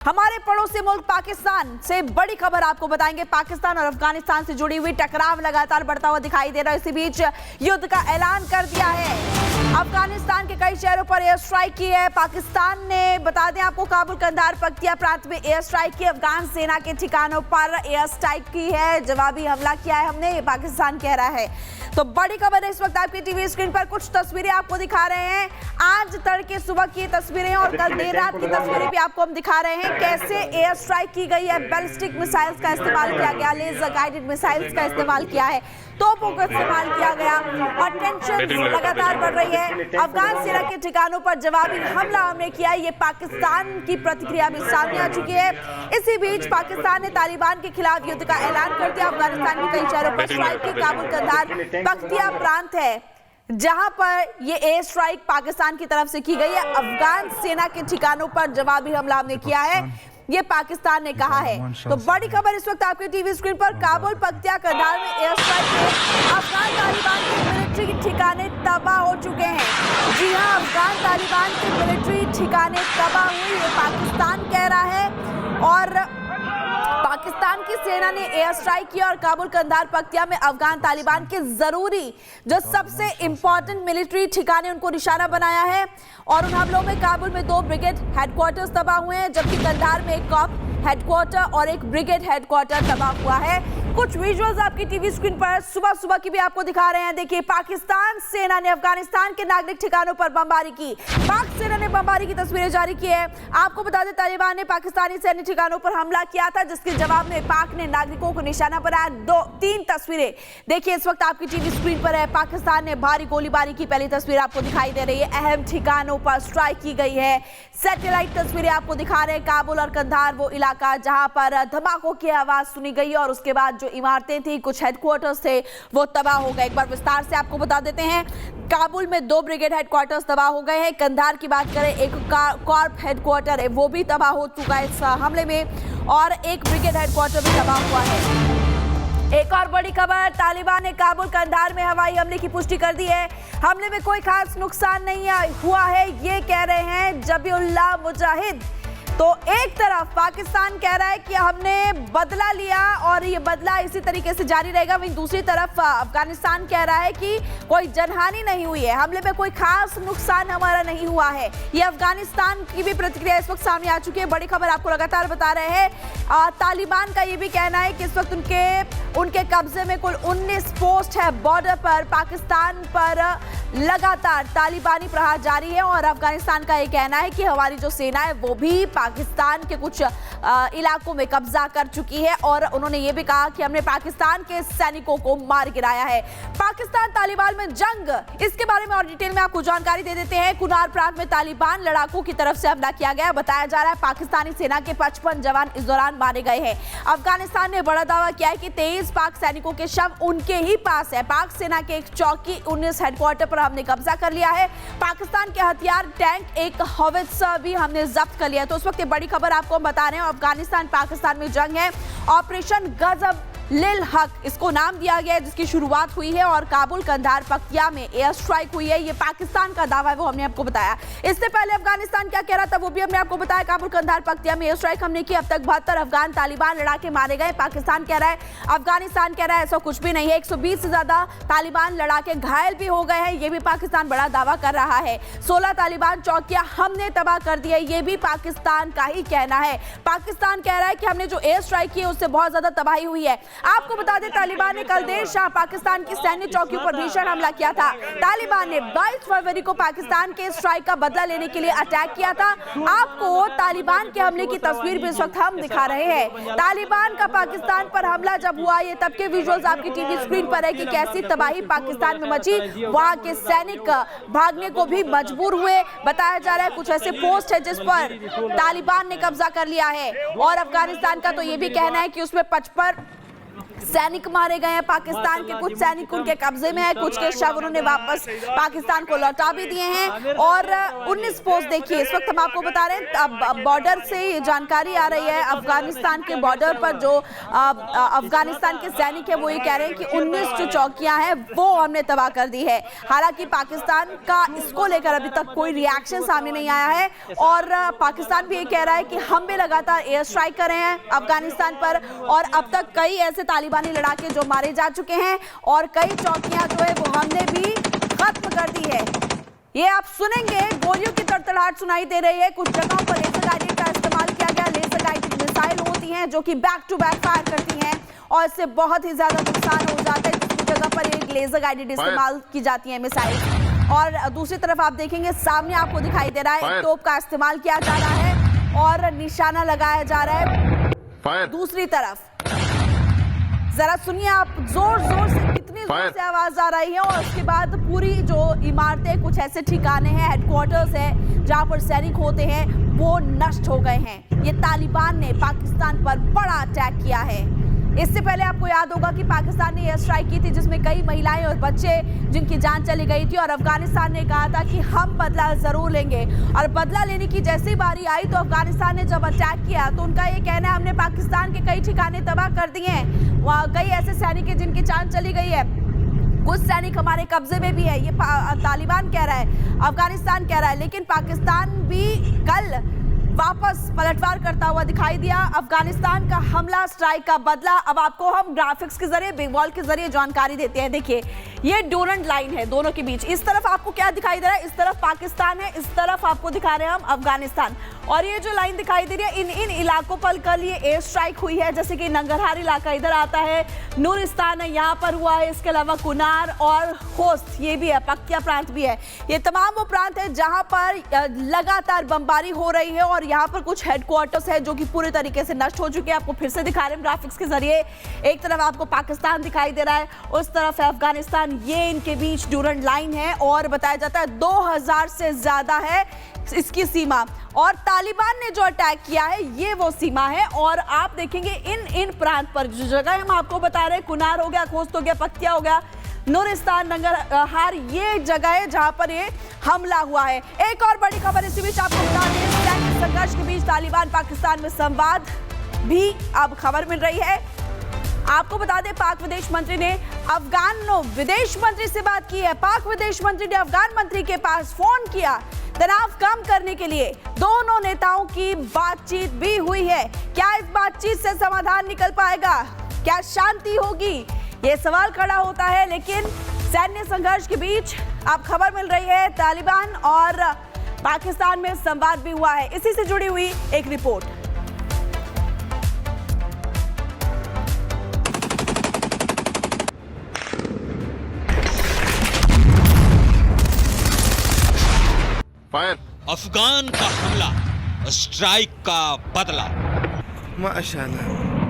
हमारे पड़ोसी मुल्क पाकिस्तान से बड़ी खबर आपको बताएंगे। पाकिस्तान और अफगानिस्तान से जुड़ी हुई टकराव लगातार बढ़ता हुआ दिखाई दे रहा है। इसी बीच युद्ध का ऐलान कर दिया है। अफगानिस्तान के कई शहरों पर एयर स्ट्राइक की है पाकिस्तान ने। बता दें आपको, काबुल, कंधार, पख्तिया प्रांत में एयर स्ट्राइक की। अफगान सेना के ठिकानों पर एयर स्ट्राइक की है, जवाबी हमला किया है हमने, ये पाकिस्तान कह रहा है। तो बड़ी खबर है इस वक्त आपकी टीवी स्क्रीन पर। कुछ तस्वीरें आपको दिखा रहे हैं, आज तड़के सुबह की तस्वीरें और कल देर रात की तस्वीरें भी आपको हम दिखा रहे हैं। कैसे एयर स्ट्राइक की गई है, बैलिस्टिक मिसाइल्स का इस्तेमाल किया गया, लेजर गाइडेड मिसाइल्स का इस्तेमाल किया है, तोपों का इस्तेमाल किया गया और टेंशन लगातार बढ़ रही है। अफगान सेना के ठिकानों पर जवाबी हमला हमने किया, ये पाकिस्तान की प्रतिक्रिया भी सामने आ चुकी है। इसी बीच पाकिस्तान ने तालिबान के खिलाफ युद्ध का ऐलान कर दिया। अफगानिस्तान के कई शहरों पर स्ट्राइक की। काबुल, कंधार, पख्तिया प्रांत है जहां पर ये एयर स्ट्राइक पाकिस्तान की तरफ से की गई है। अफगान सेना के ठिकानों पर जवाबी हमला हमने किया है, ये पाकिस्तान ने कहा है। तो बड़ी खबर इस वक्त आपके टीवी स्क्रीन पर। काबुल, पख्तिया, कंधार में एयर स्ट्राइक में अफगान तालिबान के मिलिट्री ठिकाने तबाह हो चुके हैं। जी हां, अफगान तालिबान के मिलिट्री ठिकाने तबाह हुई, ये पाकिस्तान कह रहा है। और पाकिस्तान की सेना ने एयर स्ट्राइक किया और काबुल, कंधार, पख्तिया में अफगान तालिबान के जरूरी जो सबसे इंपॉर्टेंट मिलिट्री ठिकाने उनको निशाना बनाया है। और उन हमलों में काबुल में 2 ब्रिगेड हेडक्वार्टर्स तबाह हुए हैं, जबकि कंधार में एक कॉप हेडक्वार्टर और एक ब्रिगेड हेडक्वार्टर तबाह हुआ है। कुछ विजुअल्स आपकी टीवी स्क्रीन पर सुबह सुबह की भी आपको दिखा रहे हैं। देखिए, पाकिस्तान सेना ने अफगानिस्तान के नागरिक ठिकानों पर बमबारी की। पाक सेना ने बमबारी की तस्वीरें जारी की है। आपको बता दें, तालिबान ने पाकिस्तानी सैन्य ठिकानों पर हमला किया था, जिसके जवाब में पाक ने नागरिकों को निशाना बनाया। 2-3 तस्वीरें देखिए इस वक्त आपकी टीवी स्क्रीन पर है। पाकिस्तान ने भारी गोलीबारी की पहली तस्वीर आपको दिखाई दे रही है। अहम ठिकानों पर स्ट्राइक की गई है। सैटेलाइट तस्वीरें आपको दिखा रहे हैं। काबुल और कंधार वो इलाका जहां पर धमाकों की आवाज सुनी गई और उसके बाद जो इमारतें थी, कुछ हेडक्वार्टर्स थे, वो तबाह हो गए। एक बार विस्तार से आपको बता देते हैं। काबुल में 2 ब्रिगेड हेडक्वार्टर्स तबाह हो गए हैं। कंधार की बात करें, एक कॉर्प हेडक्वार्टर है, वो भी तबाह हो चुका है इस हमले में, और एक ब्रिगेड हेडक्वार्टर भी तबाह हुआ है। एक और बड़ी खबर, तालिबान ने काबुल, कंधार में हवाई हमले की पुष्टि कर दी है। हमले में कोई खास नुकसान नहीं हुआ है, ये कह रहे हैं जबीउल्लाह मुजाहिद। तो एक तरफ पाकिस्तान कह रहा है कि हमने बदला लिया और ये बदला इसी तरीके से जारी रहेगा, वहीं दूसरी तरफ अफगानिस्तान कह रहा है कि कोई जनहानि नहीं हुई है, हमले में कोई खास नुकसान हमारा नहीं हुआ है। ये अफगानिस्तान की भी प्रतिक्रिया इस वक्त सामने आ चुकी है। बड़ी खबर आपको लगातार बता रहे हैं। तालिबान का ये भी कहना है कि इस वक्त उनके कब्जे में कुल 19 पोस्ट है बॉर्डर पर। पाकिस्तान पर लगातार तालिबानी प्रहार जारी है और अफगानिस्तान का ये कहना है कि हमारी जो सेना है वो भी पाकिस्तान के कुछ इलाकों में कब्जा कर चुकी है। और उन्होंने ये भी कहा कि हमने पाकिस्तान के सैनिकों को मार गिराया है। पाकिस्तान तालिबान में जंग, इसके बारे में और डिटेल में आपको जानकारी दे देते हैं। कुनार प्रांत में तालिबान लड़ाकों की तरफ से हमला किया गया। बताया जा रहा है पाकिस्तानी सेना के 55 जवान इस दौरान मारे गए हैं। अफगानिस्तान ने बड़ा दावा किया है कि 23 पाक सैनिकों के शव उनके ही पास है। पाक सेना के एक चौकी 19 हेडक्वार्टर पर हमने कब्जा कर लिया है। पाकिस्तान के हथियार, टैंक, एक हॉवित्ज़र भी हमने जब्त कर लिया है। तो उस वक्त बड़ी खबर आपको हम बता रहे हैं। अफगानिस्तान पाकिस्तान में जंग है। ऑपरेशन गजब लिल हक इसको नाम दिया गया है, जिसकी शुरुआत हुई है और काबुल, कंधार, पख्तिया में एयर स्ट्राइक हुई है। ये पाकिस्तान का दावा है, वो हमने आपको बताया। इससे पहले अफगानिस्तान क्या कह रहा था वो भी हमने आपको बताया। काबुल, कंधार, पख्तिया में एयर स्ट्राइक हमने की। अब तक 72 अफगान तालिबान लड़ाके मारे गए। पाकिस्तान कह रहा है, अफगानिस्तान कह रहा है ऐसा कुछ भी नहीं है। 120 से ज्यादा तालिबान लड़ाके घायल भी हो गए हैं, ये भी पाकिस्तान बड़ा दावा कर रहा है। 16 तालिबान चौकियां हमने तबाह कर दी है, ये भी पाकिस्तान का ही कहना है। पाकिस्तान कह रहा है कि हमने जो एयर स्ट्राइक की है उससे बहुत ज्यादा तबाही हुई है। आपको बता दें, तालिबान ने कल देर शाम पाकिस्तान की सैन्य चौकियों पर भीषण हमला किया था। तालिबान ने 22 फरवरी को पाकिस्तान के स्ट्राइक का बदला लेने के लिए अटैक किया था। आपको तालिबान के हमले की तस्वीर भी इस वक्त हम दिखा रहे हैं। तालिबान का पाकिस्तान पर हमला जब हुआ, ये तब के विजुअल्स आपकी टीवी स्क्रीन पर है कि कैसी तबाही पाकिस्तान में मची। वहां के सैनिक भागने को भी मजबूर हुए। बताया जा रहा है कुछ ऐसे पोस्ट है जिस पर तालिबान ने कब्जा कर लिया है। और अफगानिस्तान का तो ये भी कहना है कि उसमें 55 सैनिक मारे गए हैं, पाकिस्तान के कुछ सैनिक उनके कब्जे में है, कुछ के शव उन्होंने वापस पाकिस्तान को लौटा भी दिए हैं। और 19 पोस्ट देखिए, इस वक्त हम आपको बता रहे हैं अब बॉर्डर से ये जानकारी आ रही है, अफगानिस्तान के बॉर्डर पर जो अफगानिस्तान के सैनिक है वो ये कह रहे हैं कि 19 जो चौकियां हैं वो हमने तबाह कर दी है। हालांकि पाकिस्तान का इसको लेकर अभी तक कोई रिएक्शन सामने नहीं आया है और पाकिस्तान भी ये कह रहा है कि हम भी लगातार एयर स्ट्राइक कर रहे हैं अफगानिस्तान पर और अब तक कई ऐसे तालिबानी लड़ाके जो मारे जा चुके हैं और कई चौकियां जो है वो हमने भी खत्म कर दी है। ये आप सुनेंगे, गोलियों की तड़तड़ाहट सुनाई दे रही है। कुछ जगहों पर लेजर गाइडेड का इस्तेमाल किया गया। लेजर गाइडेड मिसाइल होती हैं जो कि बैक टू बैक फायर करती हैं और इससे बहुत ही ज्यादा नुकसान हो जाता है। जिस जगह पर एक लेजर गाइडेड इस्तेमाल की जाती है मिसाइल। और दूसरी तरफ आप देखेंगे सामने आपको दिखाई दे रहा है एक तोप का इस्तेमाल किया जा रहा है और निशाना लगाया जा रहा है। दूसरी तरफ जरा सुनिए आप, जोर जोर से कितनी जोर से आवाज आ रही है। और उसके बाद पूरी जो इमारतें, कुछ ऐसे ठिकाने हैं, हेडक्वार्टर्स है जहां पर सैनिक होते हैं, वो नष्ट हो गए हैं। ये तालिबान ने पाकिस्तान पर बड़ा अटैक किया है। इससे पहले आपको याद होगा कि पाकिस्तान ने एयर स्ट्राइक की थी जिसमें कई महिलाएं और बच्चे जिनकी जान चली गई थी और अफगानिस्तान ने कहा था कि हम बदला जरूर लेंगे। और बदला लेने की जैसी बारी आई तो अफगानिस्तान ने जब अटैक किया तो उनका ये कहना है हमने पाकिस्तान के कई ठिकाने तबाह कर दिए हैं। वहाँ कई ऐसे सैनिक हैं जिनकी जान चली गई है, कुछ सैनिक हमारे कब्जे में भी है। ये तालिबान कह रहा है, अफगानिस्तान कह रहा है, लेकिन पाकिस्तान भी कल वापस पलटवार करता हुआ दिखाई दिया। अफगानिस्तान का हमला, स्ट्राइक का बदला। अब आपको हम ग्राफिक्स के जरिए, बिग वॉल के जरिए जानकारी देते हैं। देखिए ये डोरंट लाइन है दोनों के बीच। इस तरफ आपको क्या दिखाई दे रहा है, इस तरफ पाकिस्तान है, इस तरफ आपको दिखा रहे हैं हम अफगानिस्तान। और ये जो लाइन दिखाई दे रही है, इन इलाकों पर कल ये एयर स्ट्राइक हुई है। जैसे कि नंगरहार इलाका इधर आता है, नूरिस्तान है यहाँ पर हुआ है, इसके अलावा कुनार और होस्ट ये भी है, पक्तिया प्रांत भी है। ये तमाम वो प्रांत है जहां पर लगातार बमबारी हो रही है और यहाँ पर कुछ हेडक्वार्टर्स है जो कि पूरे तरीके से नष्ट हो चुके हैं। आपको फिर से दिखा रहे हैं ग्राफिक्स के जरिए। एक तरफ आपको पाकिस्तान दिखाई दे रहा है, उस तरफ है अफगानिस्तान। ये इनके बीच डूरंट लाइन है और बताया जाता है 2000 से ज्यादा है इसकी सीमा। और तालिबान ने जो अटैक किया है ये वो सीमा है। और आप देखेंगे इन प्रांत पर जो जगह हम आपको बता रहे हैं, कुनार हो गया, खोस्त हो गया, पक्तिया हो गया, नूरिस्तान, नंगरहार, ये जगह है जहां पर ये हमला हुआ है। एक और बड़ी खबर इसी बीच आपको बता दें, सैन्य संघर्ष के बीच तालिबान पाकिस्तान में संवाद भी अब खबर मिल रही है। आपको बता दें पाक विदेश मंत्री ने अफगान विदेश मंत्री से बात की है। पाक विदेश मंत्री ने अफगान मंत्री के पास फोन किया तनाव कम करने के लिए। दोनों नेताओं की बातचीत भी हुई है। क्या इस बातचीत से समाधान निकल पाएगा, क्या शांति होगी, ये सवाल खड़ा होता है। लेकिन सैन्य संघर्ष के बीच अब खबर मिल रही है तालिबान और पाकिस्तान में संवाद भी हुआ है। इसी से जुड़ी हुई एक रिपोर्ट। अफगान का हमला, स्ट्राइक का बदला। माशाअल्लाह।